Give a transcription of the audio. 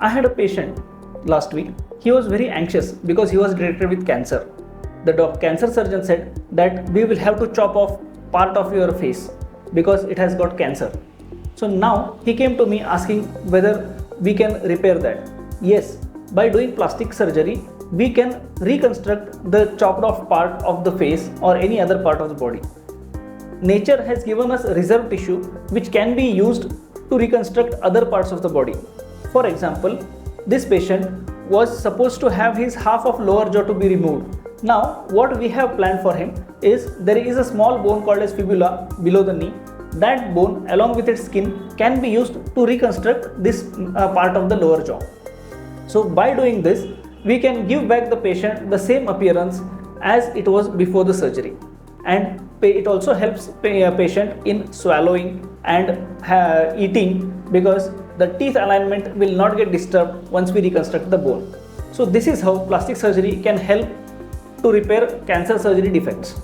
I had a patient last week. He was very anxious because he was detected with cancer. The cancer surgeon said that we will have to chop off part of your face because it has got cancer. So now he came to me asking whether we can repair that. Yes, by doing plastic surgery, we can reconstruct the chopped off part of the face or any other part of the body. Nature has given us reserve tissue which can be used to reconstruct other parts of the body. For example, this patient was supposed to have his half of lower jaw to be removed. Now what we have planned for him is there is a small bone called as fibula below the knee. That bone along with its skin can be used to reconstruct this part of the lower jaw. So by doing this, we can give back the patient the same appearance as it was before the surgery, and it also helps a patient in swallowing and eating because the teeth alignment will not get disturbed once we reconstruct the bone. So this is how plastic surgery can help to repair cancer surgery defects.